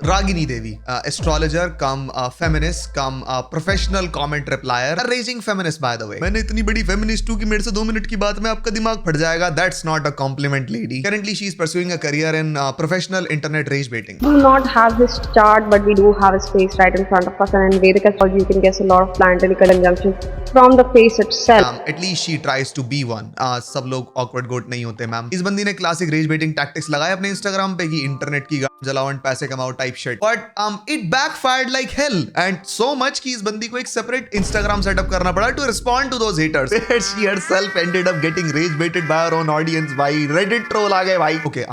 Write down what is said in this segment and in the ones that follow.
Ragini Devi, astrologer come feminist come professional comment replier, raising feminist by the way. मैंने इतनी बड़ी feminist हूं कि मेरे से 2 मिनट की बात में आपका दिमाग फट जाएगा। That's not a compliment lady. Currently she is pursuing a career in professional internet rage baiting. Do not have his chart, but we do have his face right in front of us, and in Vedic astrology you can guess a lot of planetary conjunctions from the face itself. At least she tries to be one. सब लोग awkward goat नहीं होते ma'am. इस बंदी ने classic rage baiting tactics लगाए अपने Instagram पे कि इंटरनेट की गांड जलाओ एंड पैसे कमाओ type shit, but it backfired like hell and so much कि इस बंदी को एक सेपरेट इंस्टाग्राम सेटअप करना पड़ा to respond to those haters. She herself ended up getting rage baited by her own audience। भाई रेडिट ट्रोल आ गए भाई। Okay,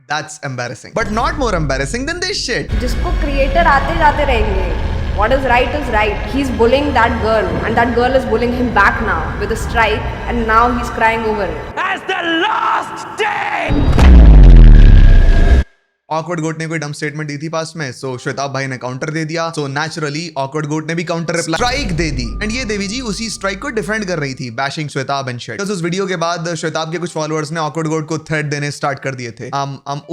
that's embarrassing, but not more embarrassing than this shit. जिसको creator आते जाते रहेंगे, what is right, he's bullying that girl and that girl is bullying him back now with a strike and now he's crying over it. As the last day! Awkward goat ने कोई डम statement दी थी पास में, सो श्वेताब भाई ने counter दे दिया, so naturally awkward goat ने भी counter reply strike they the. And ये देवी जी उसी स्ट्राइक को डिफेंड कर रही थी, बैशिंग श्वेताब एंड शिट। तो उस वीडियो के बाद श्वेताब के कुछ फॉलोअर्स ने ऑकवर्ड गोट को थ्रेट देने स्टार्ट कर दिए थे।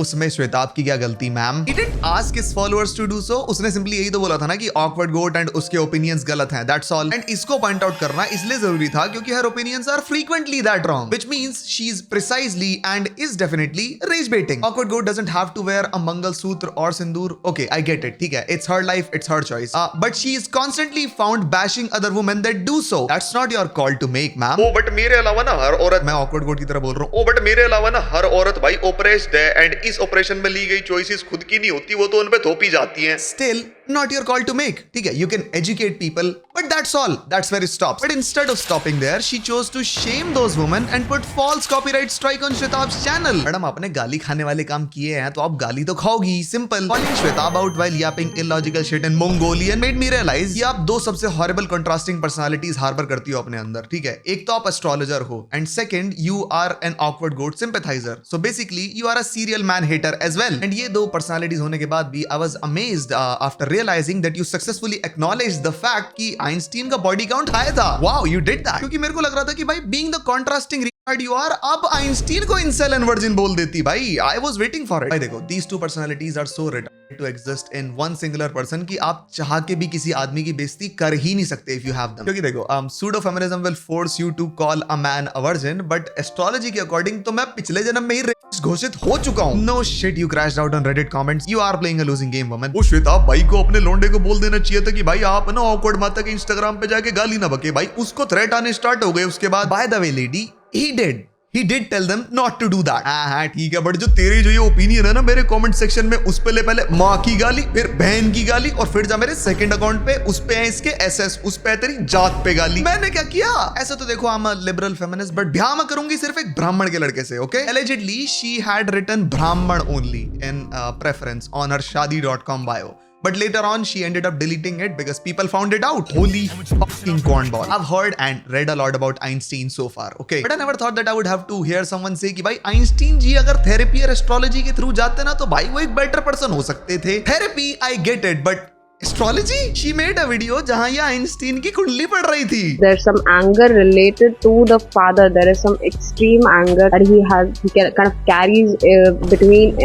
उसमें श्वेताब की क्या गलती ma'am? He didn't ask his followers to do so. उसने सिंपली यही तो बोला था ना कि ऑकवर्ड गोट एंड उसके ओपिनियंस गलत हैं, दैट्स ऑल। एंड इसको पॉइंट आउट करना इसलिए जरूरी था क्योंकि हर opinions are frequently that wrong, which means she is precisely and is definitely rage baiting. Awkward goat doesn't have to wear a mangalsutra और sindoor. Okay, I get it, ठीक है, it's her life, it's her choice. But she is constantly found bashing other women that do so. That's not your call to make, ma'am. Oh, but मेरे अलावा ना हर औरत, मैं awkward goat की तरह बोल रहा हूँ। Oh, but मेरे अलावा ना हर औरत भाई oppressed है and इस ऑपरेशन में ली गई choices खुद की नहीं होती, वो तो उन पे थोपी जाती हैं। Still, not your call to make. ठीक है, you can educate people, but that's all. That's where it stops. But instead of stopping there, she chose to shame those women and put false copyright strike on Shwetab's channel. Madam आपने गाली खाने वाले काम किए हैं तो आप गाली तो खाओगी। Simple. Calling Shwetab out while yapping illogical shit in Mongolian made me realize कि आप दो सबसे horrible contrasting personalities हार्बर करती हो अपने अंदर। ठीक है, एक तो आप astrologer हो and second you are an awkward goat sympathizer. So basically you are a serial man hater as well. And ये दो personalities होने के बाद भी I was amazed after realizing that you successfully acknowledged the fact कि Einstein का body count high था। Wow, you did that. क्योंकि मेरे को लग रहा था कि भाई being the contrasting you are, अब आइंस्टीन को incel and virgin बोल देती भाई। I was waiting for it. भाई देखो, these two personalities are so retarded to exist in one singular person कि आप चाह के भी किसी आदमी की बेइज्जती कर ही नहीं सकते if you have them. क्योंकि देखो, pseudo feminism will force you to call a man a virgin, but astrology के according तो मैं पिछले जन्म में ही घोषित हो चुका हूँ। No shit, you crashed out on Reddit comments. You are playing a losing game, woman. वो श्वेताब भाई को अपने लोंडे को बोल देना चाहिए था कि भाई आप ना awkward माता के इंस्टाग्राम पे जाके गाली ना बके। भाई उसको थ्रेट आने स्टार्ट हो गए उसके बाद। By the way, lady, he did tell them not to do that. हाँ ठीक है, बट जो तेरी जो ये ओपिनियन है ना मेरे कमेंट सेक्शन में, उस पे ले पहले माँ की गाली, फिर बहन की गाली, और फिर जा मेरे सेकंड अकाउंट पे, उस पे है इसके एसएस, उस पे है तेरी जात पे गाली। मैंने क्या किया? ऐसा तो देखो, I am a liberal feminist, but ब्याह मैं करूंगी सिर्फ एक ब्राह्मण के लड़के से। Okay, allegedly she had written ब्राह्मण only in preference on her shadi.com bio. But later on, she ended up deleting it because people found it out. Holy fucking cornball. I've heard and read a lot about Einstein so far, okay? But I never thought that I would have to hear someone say कि भाई Einstein जी अगर therapy और astrology के through जाते ना तो भाई वो एक बेटर पर्सन हो सकते थे। Therapy I get it, but astrology? She made a video जहाँ ये आइंस्टीन की कुंडली पढ़ रही थी। There's some anger related to the father. There is some extreme anger that he kind of carries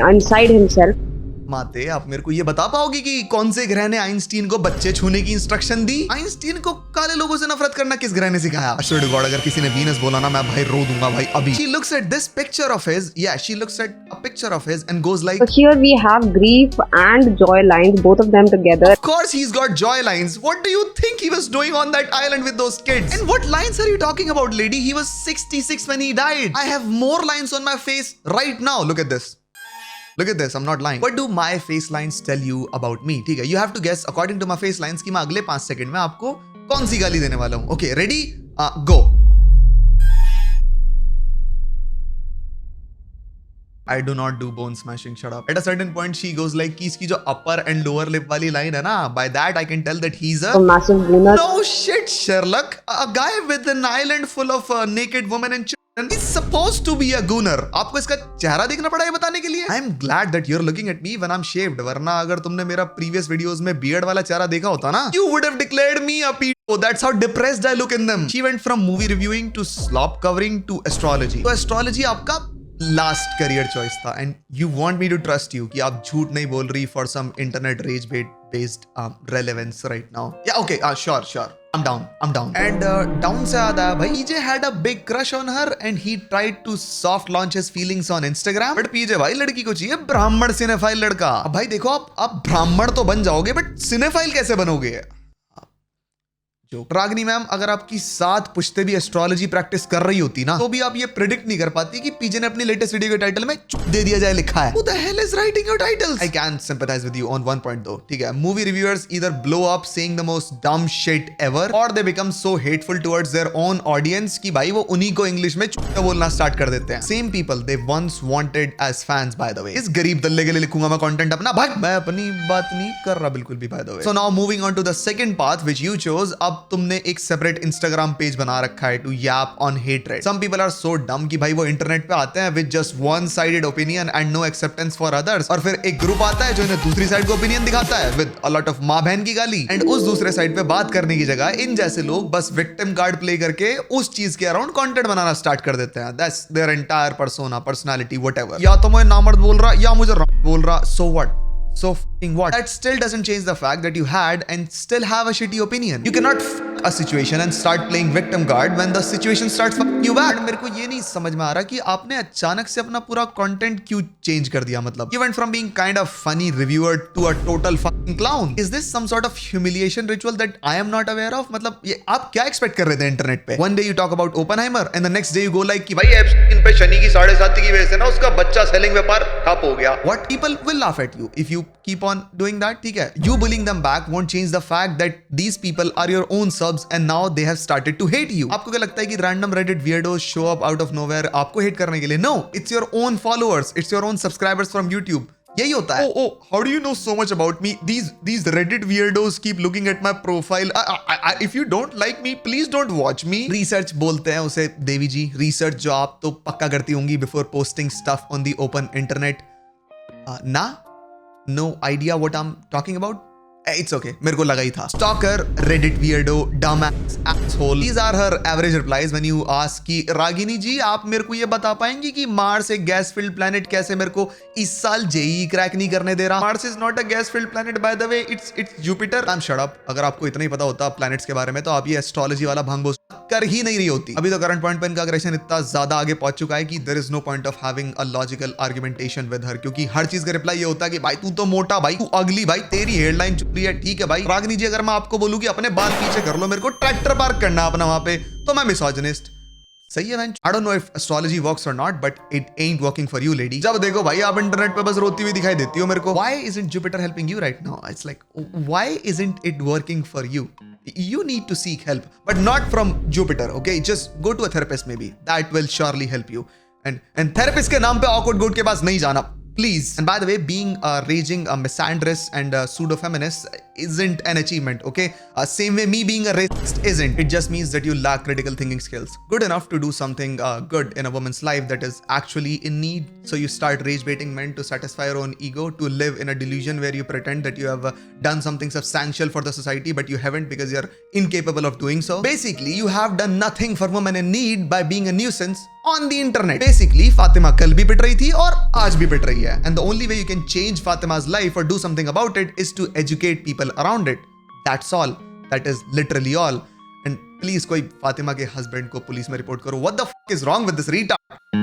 inside himself. माते, आप मेरे को ये बता पाओगे कि कौन से ग्रह ने आइंस्टीन को बच्चे छूने की इंस्ट्रक्शन दी? आइंस्टीन को काले लोगों से नफरत करना किस ग्रह ने सिखाया? Swear to God, अगर किसी ने वीनस बोला ना मैं भाई रो दूंगा भाई अभी। She looks at this picture of his, she looks at a picture of his and goes like, so here we have grief and joy lines, both of them together. Of course he's got joy lines. What do you think he was doing on that island with those kids? And what lines are you talking about, lady? He was 66 when he died. I have more lines on my face right now. Look at this. Look at this, I'm not lying. What do my face lines tell you about me? ठीक है, you have to guess according to my face lines कि मैं अगले 5 second में आपको कौन सी गाली देने वाला हूँ। Okay, ready? Go. I do not do bone smashing, shut up. At a certain point she goes like कि इसकी जो upper and lower lip वाली line है ना, by that I can tell that he's a massive gooner. No shit, Sherlock. A guy with an island full of naked women and children is supposed to be a gooner. आपको इसका चेहरा देखना पड़ा है बताने के लिए? I am glad that you're looking at me when I'm shaved. वरना अगर तुमने मेरा previous videos में beard वाला चेहरा देखा होता ना, you would have declared me a pedo. That's how depressed I look in them. She went from movie reviewing to slop covering to astrology. तो astrology आपका लास्ट करियर चॉइस था and you want me to trust you कि आप झूठ नहीं बोल रही for some internet rage based relevance right now या okay sure I'm down. And down से आता है भाई PJ had a big crush on her and he tried to soft launch his feelings on Instagram. But PJ भाई लड़की को चाहिए ब्राह्मण सिनेफाइल लड़का. अब भाई देखो आप ब्राह्मण तो बन जाओगे बट सिनेफाइल कैसे बनोगे? जो रागिनी मैम अगर आपकी 7 पुश्ते भी एस्ट्रोलॉजी प्रैक्टिस कर रही होती ना तो भी आप ये प्रिडिक्ट नहीं कर पाती कि पीजे ने अपनी लेटेस्ट वीडियो के टाइटल में चुप दे दिया जाए लिखा है. Who the hell is writing your titles? I can sympathize with you on one point though. ठीक है, movie reviewers either blow up saying the most dumb shit ever or they become so hateful towards their own audience कि भाई वो उन्हीं को English में चुप बोलना स्टार्ट कर देते हैं. Same people they once wanted as fans by the way. इस गरीब दल्ले के लिए लिखूंगा मैं कंटेंट अपना भाग. मैं अपनी बात नहीं कर रहा बिल्कुल भी by the way. So now moving on to the second path which you chose. अब तुमने एक सेपरेट इंस्टाग्राम पेज बना रखा है to yap on hatred. Some people are so dumb कि भाई वो इंटरनेट पे आते हैं with just one sided opinion and no acceptance for others. और फिर एक ग्रुप आता है जो इन्हें दूसरी साइड को ओपिनियन दिखाता है विद अ लॉट ऑफ मां बहन की गाली. एंड उस दूसरे साइड पे बात करने की जगह इन जैसे लोग बस विक्टिम कार्ड प्ले करके उस चीज के अराउंड कंटेंट बनाना स्टार्ट कर देते हैं. That's their entire persona, personality, whatever. या तो मैं नामर्द बोल रहा या मुझे बोल रहा, so what? So f***ing what? That still doesn't change the fact that you had and still have a shitty opinion. You cannot f*** a situation and start playing victim card when the situation starts f***ing you back. मेरे को ये नहीं समझ में आ रहा कि आपने अचानक से अपना पूरा content क्यों change कर दिया. मतलब you went from being kind of funny reviewer to a total fucking clown. Is this some sort of humiliation ritual that I am not aware of? मतलब ये आप क्या expect कर रहे थे इंटरनेट पे? One day you talk about Oppenheimer and the next day you go like कि भाई इन पे शनि की 7.5 की वजह से ना उसका बच्चा सेलिंग व्यापार ठप हो गया. What? People will laugh at you if you keep on doing that. ठीक है, you bullying them back won't change the fact that these people are your own subs and now they have started to hate you. आपको क्या लगता है कि random Reddit weirdos show up out of nowhere आपको hate करने के लिए? No, it's your own followers, it's your own subscribers from YouTube. यही होता है. Oh, how do you know so much about me? These Reddit weirdos keep looking at my profile. If you don't like me, please don't watch me. Research बोलते हैं उसे देवी जी. Research जो आप तो पक्का करती होंगी before posting stuff on the open internet. ना? No idea what I'm talking about? It's okay. मेरे को लगा ही था. Stalker, Reddit weirdo, dumbass, asshole. These are her average replies when you ask कि रागिनी जी आप मेरे को ये बता पाएंगी कि मार्स एक गैस फिल्ड प्लेनेट कैसे मेरे को इस साल जेई क्रैक नहीं करने दे रहा. Mars is not a gas filled planet by the way. It's Jupiter. I am shut up. अगर आपको इतना ही पता होता प्लैनेट्स के बारे में तो आप ये एस्ट्रोलॉजी वाला भांगो कर ही नहीं रही होती. अभी तो करंट पॉइंट पे इनका अग्रेशन इतना ज्यादा आगे पहुंच चुका है कि there is no point of having a logical argumentation with her. क्योंकि हर चीज का रिप्लाई ये होता है कि भाई तू तो मोटा, भाई तू अगली, भाई तेरी हेडलाइन चुप रही है. ठीक है भाई रागिनी जी, अगर मैं आपको बोलूं कि अपने बाल पीछे कर लो, मेरे को ट्रैक्टर पार्क करना अपना वहां पे, तो मैं मिसोजिनिस्ट. सही है man. I don't know if astrology works और not but it ain't working for you lady. जब देखो भाई आप इंटरनेट पे बस रोती हुई दिखाई देती हो मेरे को. Why isn't Jupiter helping you right now? It's like why isn't it working for you? You need to seek help, but not from Jupiter, okay? Just go to a therapist maybe. That will surely help you. And therapist के नाम पे awkward goat के पास नहीं जाना, please. And by the way, being a raging misandrist and a pseudo-feminist isn't an achievement, okay? Same way me being a racist isn't. It just means that you lack critical thinking skills. Good enough to do something good in a woman's life that is actually in need. So you start rage baiting men to satisfy your own ego, to live in a delusion where you pretend that you have done something substantial for the society, but you haven't because you're incapable of doing so. Basically, you have done nothing for women in need by being a nuisance on the internet. Basically, Fatima कल भी पिट रही थी और आज भी पिट रही है. And the only way you can change Fatima's life or do something about it is to educate people around it. That's all. That is literally all. And please कोई फातिमा के हस्बैंड को पुलिस में रिपोर्ट करो. What the fuck is wrong with this retard?